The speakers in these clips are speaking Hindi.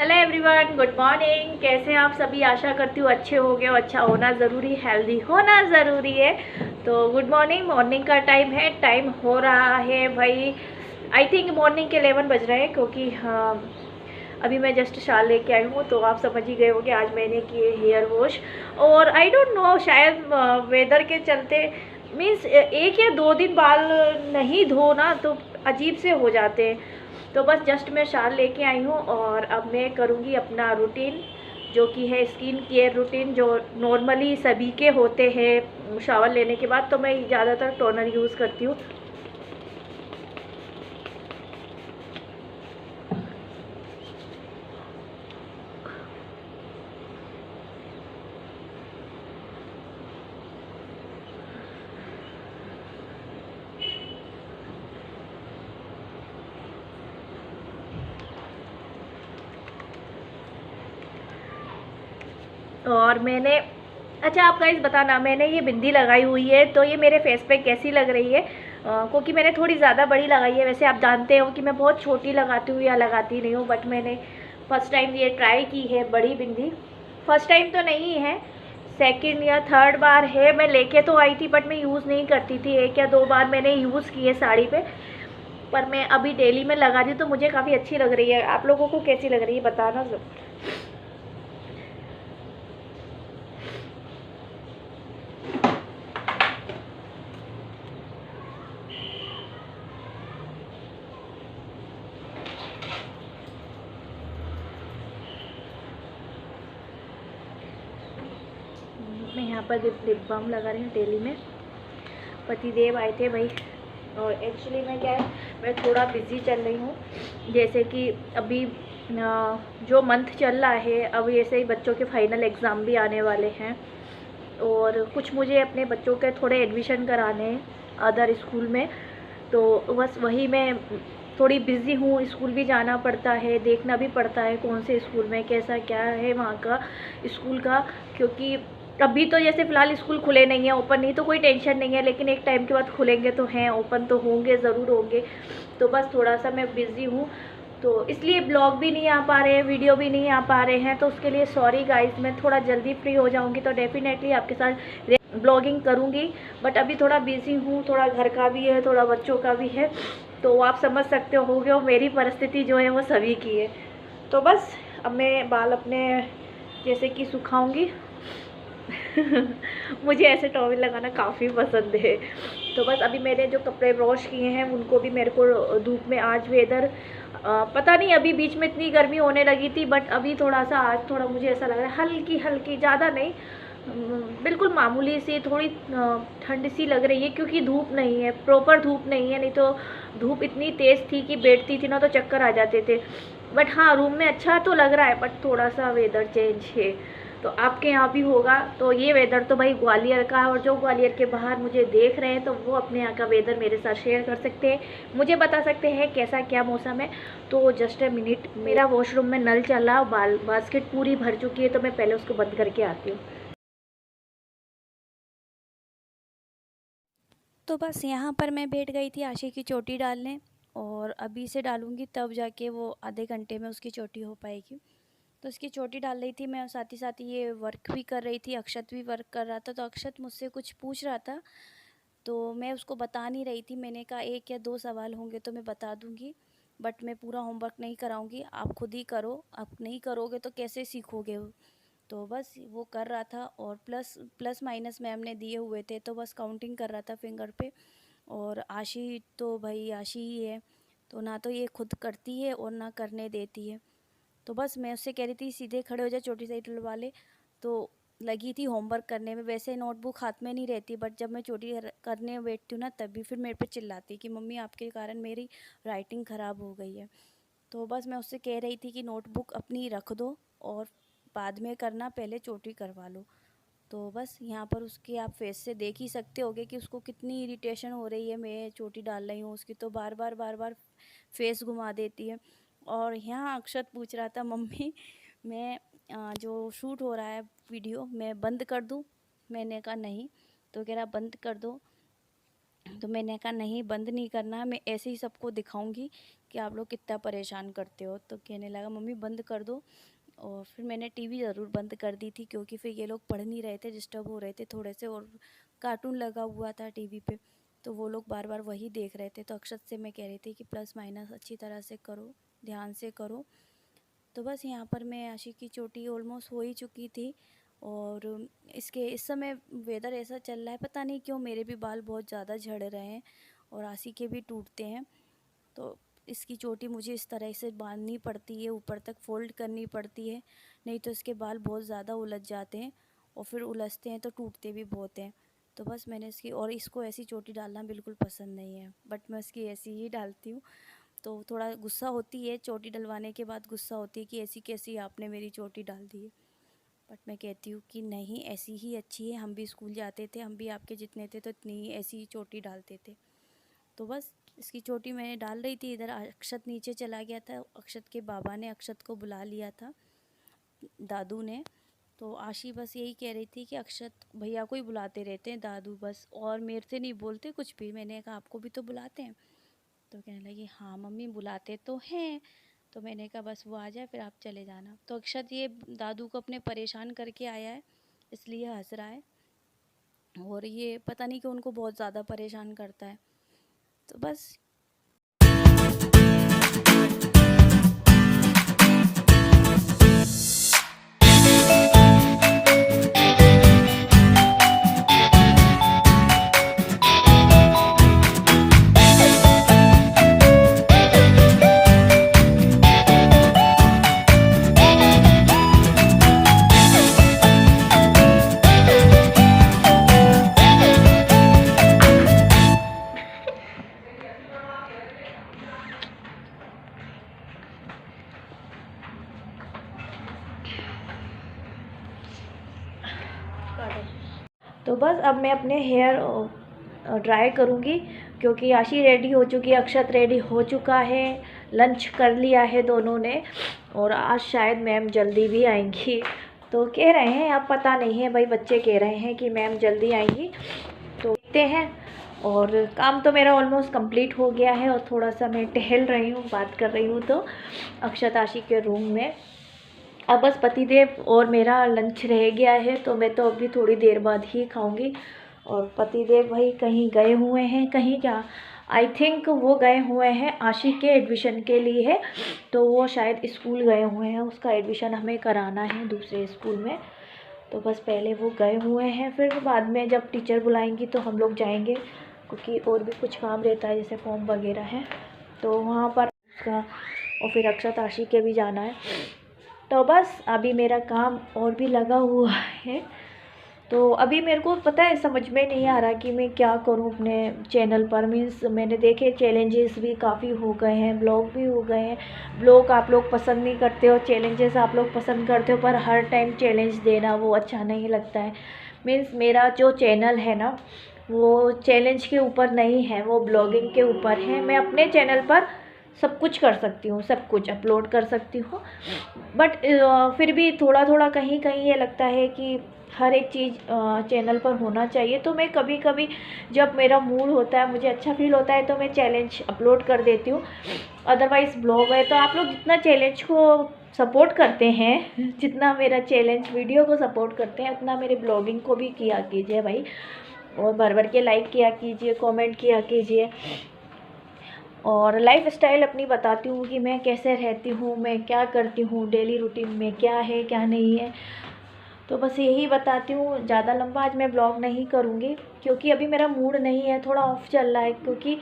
Hello everyone, good morning. कैसे हैं आप सभी? आशा करती हूँ अच्छे हो गए। अच्छा होना ज़रूरी, हेल्दी होना ज़रूरी है। तो गुड मॉर्निंग। मॉर्निंग का टाइम है, टाइम हो रहा है भाई। आई थिंक मॉर्निंग के 11 बज रहे हैं, क्योंकि हाँ अभी मैं जस्ट शाल लेके आई हूँ। तो आप समझ ही गए हो कि आज मैंने किए हेयर वॉश। और आई डोंट नो, शायद वेदर के चलते मीन्स एक या दो दिन बाल नहीं धो ना तो अजीब से हो जाते हैं। तो बस जस्ट मैं शाल लेके आई हूँ और अब मैं करूँगी अपना रूटीन, जो कि है स्किन केयर रूटीन, जो नॉर्मली सभी के होते हैं शावर लेने के बाद। तो मैं ज़्यादातर टोनर यूज़ करती हूँ। और मैंने, अच्छा आप गाइस बताना, मैंने ये बिंदी लगाई हुई है तो ये मेरे फेस पे कैसी लग रही है? क्योंकि मैंने थोड़ी ज़्यादा बड़ी लगाई है। वैसे आप जानते हो कि मैं बहुत छोटी लगाती हूँ या लगाती नहीं हूँ, बट मैंने फर्स्ट टाइम ये ट्राई की है बड़ी बिंदी। फर्स्ट टाइम तो नहीं है, सेकंड या थर्ड बार है। मैं लेके तो आई थी बट मैं यूज़ नहीं करती थी। एक या दो बार मैंने यूज़ की है साड़ी पे, पर मैं अभी डेली में लगा रही हूँ तो मुझे काफ़ी अच्छी लग रही है। आप लोगों को कैसी लग रही है बताना ज़रूर। मैं यहाँ पर लिप बाम लगा रही हूँ डेली में। पतिदेव आए थे भाई, और एक्चुअली मैं क्या है, मैं थोड़ा बिज़ी चल रही हूँ। जैसे कि अभी जो मंथ चल रहा है, अब ऐसे ही बच्चों के फाइनल एग्ज़ाम भी आने वाले हैं, और कुछ मुझे अपने बच्चों के थोड़े एडमिशन कराने हैं अदर स्कूल में। तो बस वही मैं थोड़ी बिज़ी हूँ। स्कूल भी जाना पड़ता है, देखना भी पड़ता है कौन से स्कूल में कैसा क्या है वहाँ का स्कूल का। क्योंकि अभी तो जैसे फ़िलहाल स्कूल खुले नहीं है, ओपन नहीं, तो कोई टेंशन नहीं है, लेकिन एक टाइम के बाद खुलेंगे तो हैं, ओपन तो होंगे, ज़रूर होंगे। तो बस थोड़ा सा मैं बिज़ी हूँ, तो इसलिए ब्लॉग भी नहीं आ पा रहे हैं, वीडियो भी नहीं आ पा रहे हैं। तो उसके लिए सॉरी गाइस। मैं थोड़ा जल्दी फ्री हो जाऊँगी तो डेफ़िनेटली आपके साथ ब्लॉगिंग करूँगी। बट अभी थोड़ा बिज़ी हूँ, थोड़ा घर का भी है, थोड़ा बच्चों का भी है। तो आप समझ सकते हो मेरी परिस्थिति जो है वो सभी की है। तो बस अब मैं बाल अपने जैसे कि सुखाऊंगी। मुझे ऐसे टॉवल लगाना काफ़ी पसंद है। तो बस अभी मैंने जो कपड़े वॉश किए हैं उनको भी मेरे को धूप में, आज वेदर पता नहीं, अभी बीच में इतनी गर्मी होने लगी थी बट अभी थोड़ा सा, आज थोड़ा मुझे ऐसा लग रहा है हल्की हल्की, ज़्यादा नहीं, बिल्कुल मामूली सी थोड़ी ठंड सी लग रही है। क्योंकि धूप नहीं है, प्रॉपर धूप नहीं है, नहीं तो धूप इतनी तेज़ थी कि बैठती थी ना तो चक्कर आ जाते थे। बट हाँ, रूम में अच्छा तो लग रहा है, बट थोड़ा सा वेदर चेंज है। तो आपके यहाँ भी होगा। तो ये वेदर तो भाई ग्वालियर का है, और जो ग्वालियर के बाहर मुझे देख रहे हैं तो वो अपने यहाँ का वेदर मेरे साथ शेयर कर सकते हैं, मुझे बता सकते हैं कैसा क्या मौसम है। तो जस्ट अ मिनट, मेरा वॉशरूम में नल चला, बास्केट पूरी भर चुकी है, तो मैं पहले उसको बंद करके आती हूँ। तो बस यहाँ पर मैं बैठ गई थी आशी की चोटी डालने, और अभी से डालूँगी तब जाके वो आधे घंटे में उसकी चोटी हो पाएगी। तो उसकी चोटी डाल रही थी मैं, और साथ ही साथ ये वर्क भी कर रही थी। अक्षत भी वर्क कर रहा था, तो अक्षत मुझसे कुछ पूछ रहा था, तो मैं उसको बता नहीं रही थी। मैंने कहा एक या दो सवाल होंगे तो मैं बता दूँगी, बट मैं पूरा होमवर्क नहीं कराऊँगी, आप खुद ही करो। आप नहीं करोगे तो कैसे सीखोगे? तो बस वो कर रहा था, और प्लस प्लस माइनस मैम ने दिए हुए थे, तो बस काउंटिंग कर रहा था फिंगर पे। और आशी तो भाई आशी ही है, तो ना तो ये खुद करती है और ना करने देती है। तो बस मैं उससे कह रही थी सीधे खड़े हो जाए, चोटी सही डलवा ले। तो लगी थी होमवर्क करने में। वैसे नोटबुक हाथ में नहीं रहती, बट जब मैं चोटी करने बैठती हूँ ना, तभी फिर मेरे पे चिल्लाती कि मम्मी आपके कारण मेरी राइटिंग ख़राब हो गई है। तो बस मैं उससे कह रही थी कि नोटबुक अपनी रख दो और बाद में करना, पहले चोटी करवा लो। तो बस यहाँ पर उसके आप फेस से देख ही सकते होगे कि उसको कितनी इरिटेशन हो रही है। मैं चोटी डाल रही हूँ उसकी, तो बार बार फेस घुमा देती है। और यहाँ अक्षत पूछ रहा था मम्मी, मैं जो शूट हो रहा है वीडियो मैं बंद कर दूँ? मैंने कहा नहीं। तो कह रहा बंद कर दो। तो मैंने कहा नहीं, बंद नहीं करना, मैं ऐसे ही सबको दिखाऊंगी कि आप लोग कितना परेशान करते हो। तो कहने लगा मम्मी बंद कर दो। और फिर मैंने टीवी ज़रूर बंद कर दी थी, क्योंकि फिर ये लोग पढ़ नहीं रहे थे, डिस्टर्ब हो रहे थे थोड़े से, और कार्टून लगा हुआ था टीवी पे, तो वो लोग बार बार वही देख रहे थे। तो अक्षत से मैं कह रही थी कि प्लस माइनस अच्छी तरह से करो, ध्यान से करो। तो बस यहाँ पर मैं आशिक की चोटी ऑलमोस्ट हो ही चुकी थी। और इस समय वेदर ऐसा चल रहा है, पता नहीं क्यों मेरे भी बाल बहुत ज़्यादा झड़ रहे हैं और आशिक के भी टूटते हैं। तो इसकी चोटी मुझे इस तरह से बांधनी पड़ती है, ऊपर तक फोल्ड करनी पड़ती है, नहीं तो इसके बाल बहुत ज़्यादा उलझ जाते हैं, और फिर उलझते हैं तो टूटते भी बहुत हैं। तो बस मैंने इसको ऐसी चोटी डालना बिल्कुल पसंद नहीं है, बट मैं इसकी ऐसी ही डालती हूँ। तो थोड़ा गुस्सा होती है, चोटी डलवाने के बाद गुस्सा होती है कि ऐसी कैसी आपने मेरी चोटी डाल दी है। बट मैं कहती हूँ कि नहीं, ऐसी ही अच्छी है। हम भी स्कूल जाते थे, हम भी आपके जितने थे तो इतनी ही ऐसी ही चोटी डालते थे। तो बस इसकी चोटी मैंने डाल रही थी, इधर अक्षत नीचे चला गया था। अक्षत के बाबा ने अक्षत को बुला लिया था, दादू ने। तो आशी बस यही कह रही थी कि अक्षत भैया को ही बुलाते रहते हैं दादू बस, और मेरे से नहीं बोलते कुछ भी। मैंने कहा आपको भी तो बुलाते हैं। तो कहने लगी हाँ मम्मी बुलाते तो हैं। तो मैंने कहा बस वो आ जाए फिर आप चले जाना। तो अक्षत ये दादू को अपने परेशान करके आया है, इसलिए हंस रहा है, और ये पता नहीं क्यों उनको बहुत ज़्यादा परेशान करता है। तो बस तो बस अब मैं अपने हेयर ड्राई करूँगी, क्योंकि आशी रेडी हो चुकी है, अक्षत रेडी हो चुका है, लंच कर लिया है दोनों ने, और आज शायद मैम जल्दी भी आएंगी। तो कह रहे हैं, अब पता नहीं है भाई, बच्चे कह रहे हैं कि मैम जल्दी आएंगी, तो देखते हैं। और काम तो मेरा ऑलमोस्ट कंप्लीट हो गया है, और थोड़ा सा मैं टहल रही हूँ, बात कर रही हूँ। तो अक्षत आशी के रूम में अब बस पतिदेव और मेरा लंच रह गया है, तो मैं तो अभी थोड़ी देर बाद ही खाऊंगी। और पतिदेव भाई कहीं गए हुए हैं, कहीं क्या, आई थिंक वो गए हुए हैं आशिक के एडमिशन के लिए है, तो वो शायद स्कूल गए हुए हैं, उसका एडमिशन हमें कराना है दूसरे स्कूल में। तो बस पहले वो गए हुए हैं, फिर बाद में जब टीचर बुलाएंगी तो हम लोग जाएंगे, क्योंकि और भी कुछ काम रहता है जैसे फॉर्म वगैरह है, तो वहाँ पर उसका, और फिर अक्षत आशिक के भी जाना है। तो बस अभी मेरा काम और भी लगा हुआ है। तो अभी मेरे को पता है, समझ में नहीं आ रहा कि मैं क्या करूं अपने चैनल पर। मीन्स मैंने देखे चैलेंजेस भी काफ़ी हो गए हैं, ब्लॉग भी हो गए हैं। ब्लॉग आप लोग पसंद नहीं करते हो, चैलेंजेस आप लोग पसंद करते हो, पर हर टाइम चैलेंज देना वो अच्छा नहीं लगता है। मीन्स मेरा जो चैनल है ना, वो चैलेंज के ऊपर नहीं है, वो ब्लॉगिंग के ऊपर है। मैं अपने चैनल पर सब कुछ कर सकती हूँ, सब कुछ अपलोड कर सकती हूँ, बट फिर भी थोड़ा थोड़ा कहीं कहीं ये लगता है कि हर एक चीज़ चैनल पर होना चाहिए। तो मैं कभी कभी जब मेरा मूड होता है, मुझे अच्छा फील होता है, तो मैं चैलेंज अपलोड कर देती हूँ। अदरवाइज़ ब्लॉग है तो आप लोग जितना चैलेंज को सपोर्ट करते हैं, जितना मेरा चैलेंज वीडियो को सपोर्ट करते हैं, उतना मेरे ब्लॉगिंग को भी किया कीजिए भाई, और भर भर के लाइक किया कीजिए, कमेंट किया कीजिए। और लाइफ स्टाइल अपनी बताती हूँ कि मैं कैसे रहती हूँ, मैं क्या करती हूँ, डेली रूटीन में क्या है क्या नहीं है, तो बस यही बताती हूँ। ज़्यादा लंबा आज मैं ब्लॉग नहीं करूँगी, क्योंकि अभी मेरा मूड नहीं है, थोड़ा ऑफ चल रहा है, क्योंकि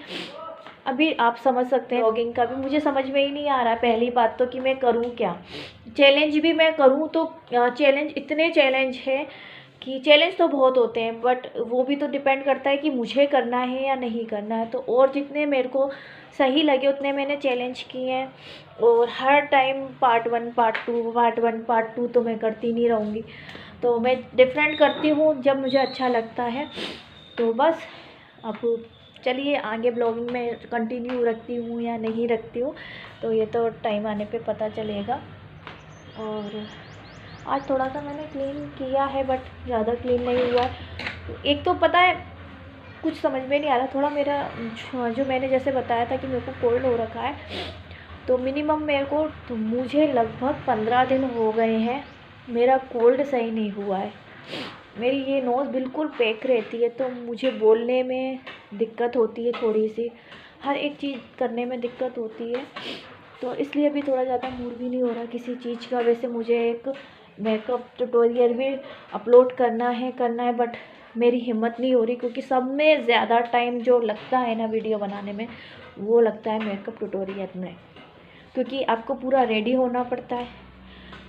अभी आप समझ सकते हैं ब्लॉगिंग का भी मुझे समझ में ही नहीं आ रहा है। पहली बात तो कि मैं करूँ क्या, चैलेंज भी मैं करूँ तो चैलेंज, इतने चैलेंज है कि चैलेंज तो बहुत होते हैं, बट वो भी तो डिपेंड करता है कि मुझे करना है या नहीं करना है। तो और जितने मेरे को सही लगे उतने मैंने चैलेंज किए हैं, और हर time part 1 part 2 part 1 part 2 तो मैं करती नहीं रहूँगी, तो मैं डिफरेंट करती हूँ जब मुझे अच्छा लगता है। तो बस अब चलिए आगे ब्लॉगिंग में कंटिन्यू रखती हूँ या नहीं रखती हूँ, तो ये तो टाइम आने पे पता चलेगा। और आज थोड़ा सा मैंने क्लीन किया है, बट ज़्यादा क्लीन नहीं हुआ है। एक तो पता है कुछ समझ में नहीं आ रहा। थोड़ा मेरा जो मैंने जैसे बताया था कि मेरे को कोल्ड हो रखा है, तो मिनिमम मेरे को, तो मुझे लगभग 15 दिन हो गए हैं मेरा कोल्ड सही नहीं हुआ है। मेरी ये नोज़ बिल्कुल पैक रहती है, तो मुझे बोलने में दिक्कत होती है, थोड़ी सी हर एक चीज़ करने में दिक्कत होती है। तो इसलिए अभी थोड़ा ज़्यादा मूड भी नहीं हो रहा किसी चीज़ का। वैसे मुझे एक मेकअप ट्यूटोरियल भी अपलोड करना है, बट मेरी हिम्मत नहीं हो रही, क्योंकि सब में ज़्यादा टाइम जो लगता है ना वीडियो बनाने में, वो लगता है मेकअप ट्यूटोरियल में, क्योंकि आपको पूरा रेडी होना पड़ता है,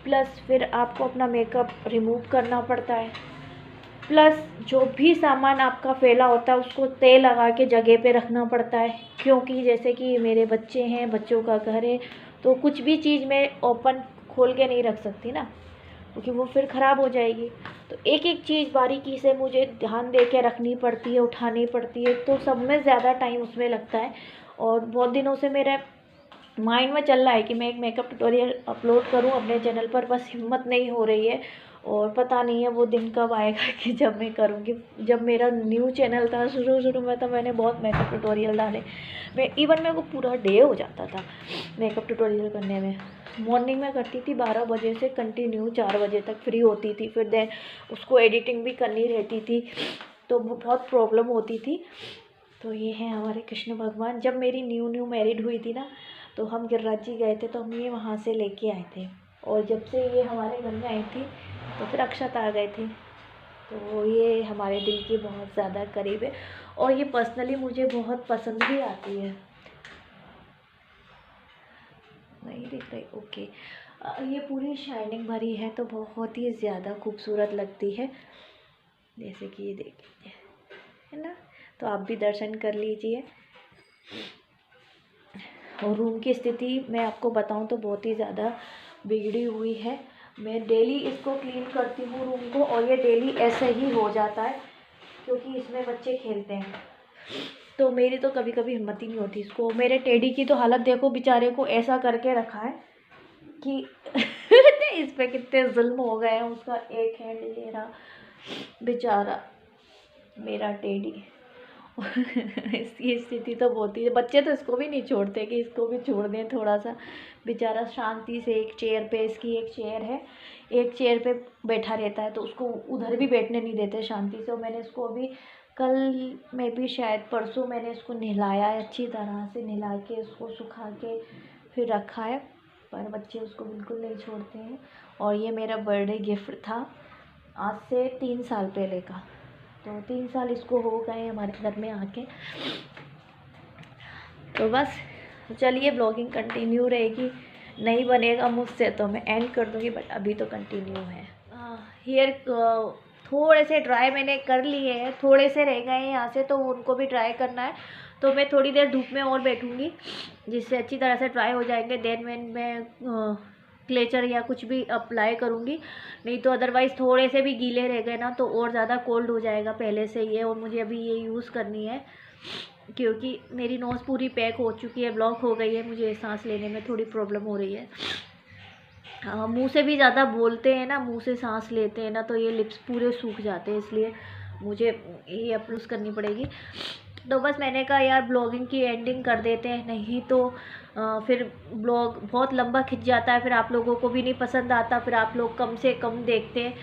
प्लस फिर आपको अपना मेकअप रिमूव करना पड़ता है, प्लस जो भी सामान आपका फैला होता है उसको तय लगा के जगह पे रखना पड़ता है, क्योंकि जैसे कि मेरे बच्चे हैं, बच्चों का घर है, तो कुछ भी चीज़ मैं ओपन खोल के नहीं रख सकती ना, क्योंकि वो फिर ख़राब हो जाएगी। तो एक एक चीज़ बारीकी से मुझे ध्यान दे के रखनी पड़ती है, उठानी पड़ती है, तो सब में ज़्यादा टाइम उसमें लगता है। और बहुत दिनों से मेरे माइंड में चल रहा है कि मैं एक मेकअप ट्यूटोरियल अपलोड करूं अपने चैनल पर, बस हिम्मत नहीं हो रही है। और पता नहीं है वो दिन कब आएगा कि जब मैं करूँगी। जब मेरा न्यू चैनल था शुरू में, तो मैंने बहुत मेकअप ट्यूटोरियल डाले। मेरे को पूरा डे हो जाता था मेकअप ट्यूटोरियल करने में। मॉर्निंग में करती थी 12 बजे से कंटिन्यू 4 बजे तक फ्री होती थी, फिर देन उसको एडिटिंग भी करनी रहती थी, तो बहुत प्रॉब्लम होती थी। तो ये हैं हमारे कृष्ण भगवान। जब मेरी न्यू मैरिड हुई थी ना, तो हम गिरिराज जी गए थे, तो हम ये वहाँ से लेके आए थे, और जब से ये हमारे घर में आई थी तो फिर अक्षत आ गए थे। तो ये हमारे दिल की बहुत ज़्यादा करीब है, और ये पर्सनली मुझे बहुत पसंद भी आती है। नहीं दिख रही, ओके। ये पूरी शाइनिंग भरी है, तो बहुत ही ज़्यादा खूबसूरत लगती है, जैसे कि ये देखिए, है ना। तो आप भी दर्शन कर लीजिए। और रूम की स्थिति मैं आपको बताऊं तो बहुत ही ज़्यादा बिगड़ी हुई है। मैं डेली इसको क्लीन करती हूँ रूम को, और ये डेली ऐसे ही हो जाता है, क्योंकि इसमें बच्चे खेलते हैं, तो मेरी तो कभी कभी हिम्मत ही नहीं होती इसको। मेरे टेडी की तो हालत देखो, बेचारे को ऐसा करके रखा है कि इस पे कितने जुल्म हो गए हैं। उसका एक हैंड ले रहा बेचारा मेरा टेडी। इसकी स्थिति तो बहुत ही, बच्चे तो इसको भी नहीं छोड़ते कि इसको भी छोड़ दें थोड़ा सा। बेचारा शांति से एक चेयर पे, इसकी एक चेयर है, एक चेयर पे बैठा रहता है, तो उसको उधर भी बैठने नहीं देते शांति से। और मैंने इसको अभी कल में भी शायद परसों मैंने इसको नहलाया है, अच्छी तरह से नहला के उसको सुखा के फिर रखा है, पर बच्चे उसको बिल्कुल नहीं छोड़ते हैं। और ये मेरा बर्थडे गिफ्ट था आज से 3 साल पहले का, तो 3 साल इसको हो गए हमारे घर में आके। तो बस चलिए, ब्लॉगिंग कंटिन्यू रहेगी, नहीं बनेगा मुझसे तो मैं एंड कर दूँगी, बट अभी तो कंटिन्यू है। हेयर थोड़े से ड्राई मैंने कर लिए हैं, थोड़े से रह गए हैं यहाँ से, तो उनको भी ड्राई करना है। तो मैं थोड़ी देर धूप में और बैठूँगी, जिससे अच्छी तरह से ड्राई हो जाएंगे। देन मैं क्लेचर या कुछ भी अप्लाई करूँगी, नहीं तो अदरवाइज़ थोड़े से भी गीले रह गए ना तो और ज़्यादा कोल्ड हो जाएगा पहले से ये। और मुझे अभी ये यूज़ करनी है, क्योंकि मेरी नोज़ पूरी पैक हो चुकी है, ब्लॉक हो गई है, मुझे सांस लेने में थोड़ी प्रॉब्लम हो रही है। मुंह से भी ज़्यादा बोलते हैं ना, मुंह से सांस लेते हैं ना, तो ये लिप्स पूरे सूख जाते हैं, इसलिए मुझे ये अप्रूव करनी पड़ेगी। तो बस मैंने कहा यार ब्लॉगिंग की एंडिंग कर देते हैं, नहीं तो फिर ब्लॉग बहुत लंबा खिंच जाता है, फिर आप लोगों को भी नहीं पसंद आता, फिर आप लोग कम से कम देखते हैं,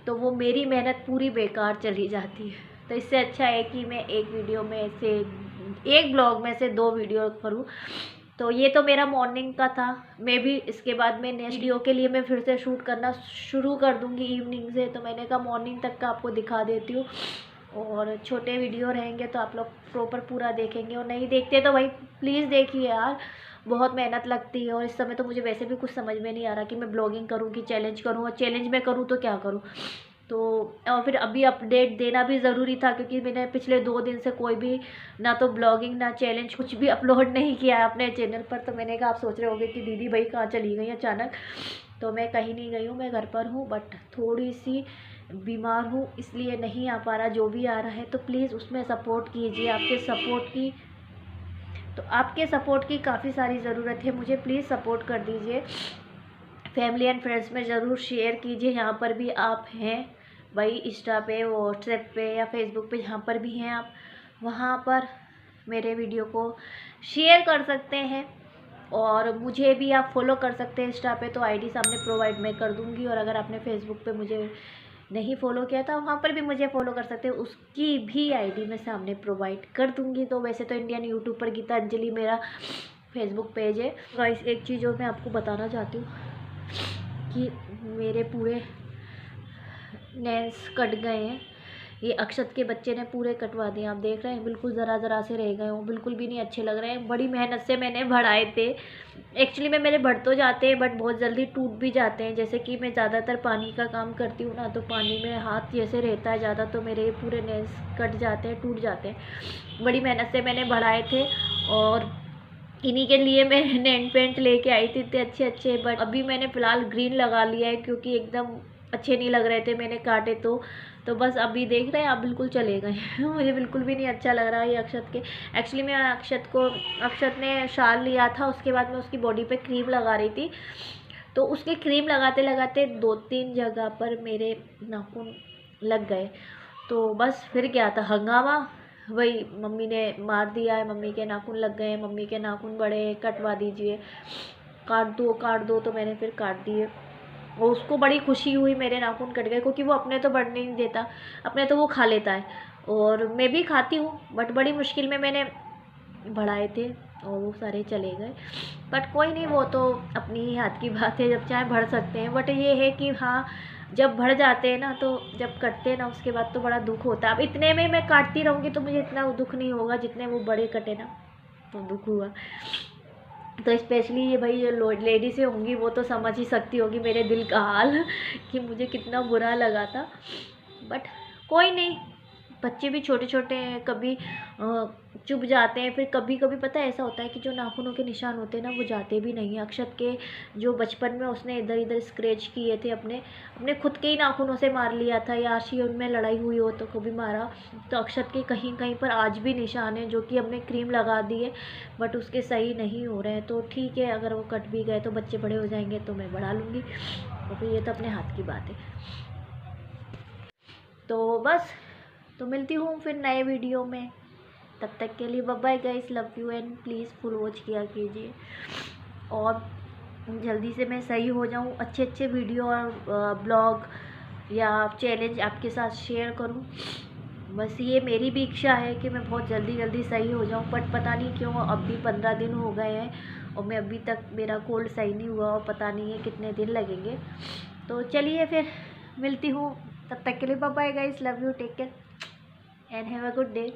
तो वो मेरी मेहनत पूरी बेकार चली जाती है। तो इससे अच्छा है कि मैं एक वीडियो में से, एक ब्लॉग में से 2 वीडियो करूँ। तो ये तो मेरा मॉर्निंग का था, मैं भी इसके बाद में नेक्स्ट वीडियो के लिए मैं फिर से शूट करना शुरू कर दूँगी इवनिंग से। तो मैंने कहा मॉर्निंग तक का आपको दिखा देती हूँ, और छोटे वीडियो रहेंगे तो आप लोग प्रॉपर पूरा देखेंगे, और नहीं देखते तो भाई प्लीज़ देखिए यार, बहुत मेहनत लगती है। और इस समय तो मुझे वैसे भी कुछ समझ में नहीं आ रहा कि मैं ब्लॉगिंग करूँ कि चैलेंज करूँ, और चैलेंज में करूँ तो क्या करूँ। तो और फिर अभी अपडेट देना भी ज़रूरी था, क्योंकि मैंने पिछले 2 दिन से कोई भी ना तो ब्लॉगिंग ना चैलेंज कुछ भी अपलोड नहीं किया है अपने चैनल पर। तो मैंने कहा आप सोच रहे होंगे कि दीदी भाई कहाँ चली गई अचानक, तो मैं कहीं नहीं गई हूँ, मैं घर पर हूँ, बट थोड़ी सी बीमार हूँ, इसलिए नहीं आ पा रहा। जो भी आ रहा है तो प्लीज़ उसमें सपोर्ट कीजिए, आपके सपोर्ट की काफ़ी सारी ज़रूरत है मुझे, प्लीज़ सपोर्ट कर दीजिए। फैमिली एंड फ्रेंड्स में ज़रूर शेयर कीजिए, यहाँ पर भी आप हैं भाई, इंस्टा पे, व्हाट्सएप पे या फेसबुक पे, जहाँ पर भी हैं आप, वहाँ पर मेरे वीडियो को शेयर कर सकते हैं, और मुझे भी आप फॉलो कर सकते हैं इंस्टा पे, तो आईडी सामने प्रोवाइड मैं कर दूँगी। और अगर आपने फेसबुक पे मुझे नहीं फॉलो किया था, वहाँ पर भी मुझे फॉलो कर सकते हैं, उसकी भी आईडी मैं सामने प्रोवाइड कर दूँगी। तो वैसे तो इंडियन यूट्यूबर गीता अंजलि मेरा फेसबुक पेज है। गाइस एक चीज़ और मैं आपको बताना चाहती हूँ कि मेरे पूरे नेल्स कट गए हैं। ये अक्षत के बच्चे ने पूरे कटवा दिए, आप देख रहे हैं, बिल्कुल ज़रा से रह गए हों, बिल्कुल भी नहीं अच्छे लग रहे हैं। बड़ी मेहनत से मैंने बढ़ाए थे। एक्चुअली में मेरे बढ़ तो जाते हैं बट बहुत जल्दी टूट भी जाते हैं। जैसे कि मैं ज़्यादातर पानी का काम करती हूँ ना, तो पानी में हाथ जैसे रहता है ज़्यादा, तो मेरे पूरे नेल्स कट जाते हैं, टूट जाते हैं। बड़ी मेहनत से मैंने बढ़ाए थे, और इन्हीं के लिए मैं नेल पेंट लेके आई थी इतने अच्छे अच्छे। बट अभी मैंने फ़िलहाल ग्रीन लगा लिया है, क्योंकि एकदम अच्छे नहीं लग रहे थे, मैंने काटे तो बस अभी देख रहे हैं आप, बिल्कुल चले गए। मुझे बिल्कुल भी नहीं अच्छा लग रहा है ये अक्षत के। एक्चुअली मैं अक्षत ने शाल लिया था, उसके बाद मैं उसकी बॉडी पे क्रीम लगा रही थी, तो उसके क्रीम लगाते लगाते 2-3 जगह पर मेरे नाखून लग गए। तो बस फिर क्या था हंगामा, वही मम्मी ने मार दिया है, मम्मी के नाखून लग गए, मम्मी के नाखून बड़े, कटवा दीजिए, काट दो। तो मैंने फिर काट दिए, और उसको बड़ी खुशी हुई मेरे नाखून कट गए, क्योंकि वो अपने तो बढ़ने नहीं देता, अपने तो वो खा लेता है, और मैं भी खाती हूँ, बट बड़ी मुश्किल में मैंने बढ़ाए थे और वो सारे चले गए। बट कोई नहीं, वो तो अपनी ही हाथ की बात है, जब चाहे बढ़ सकते हैं। बट ये है कि हाँ, जब बढ़ जाते हैं ना, तो जब कटते हैं ना, उसके बाद तो बड़ा दुख होता है। अब इतने में मैं काटती रहूँगी तो मुझे इतना दुख नहीं होगा, जितने वो बड़े कटे ना तो दुख हुआ। तो स्पेशली ये भाई ये लेडीज़ें होंगी, वो तो समझ ही सकती होगी मेरे दिल का हाल कि मुझे कितना बुरा लगा था। बट कोई नहीं, बच्चे भी छोटे छोटे हैं, कभी चुभ जाते हैं, फिर कभी कभी पता है ऐसा होता है कि जो नाखूनों के निशान होते हैं ना, वो जाते भी नहीं हैं। अक्षत के जो बचपन में उसने इधर इधर स्क्रैच किए थे, अपने अपने खुद के ही नाखूनों से मार लिया था, या आशी उनमें लड़ाई हुई हो तो कभी मारा। तो अक्षत के कहीं कहीं पर आज भी निशान है, जो कि हमने क्रीम लगा दी है, बट उसके सही नहीं हो रहे हैं। तो ठीक है, अगर वो कट भी गए तो बच्चे बड़े हो जाएंगे तो मैं बढ़ा लूँगी, तो फिर ये तो अपने हाथ की बात है। तो बस, तो मिलती हूँ फिर नए वीडियो में, तब तक के लिए bye bye guys, love you, and please full watch किया कीजिए, और जल्दी से मैं सही हो जाऊँ, अच्छे अच्छे वीडियो और ब्लॉग या चैलेंज आपके साथ शेयर करूँ। बस ये मेरी भी इच्छा है कि मैं बहुत जल्दी सही हो जाऊँ, बट पता नहीं क्यों अब भी 15 दिन हो गए हैं और मैं अभी तक, मेरा कोल्ड सही नहीं हुआ, और पता नहीं है कितने दिन लगेंगे। तो चलिए फिर मिलती हूँ, तब तक के लिए bye bye guys, love you, take care and have a good day.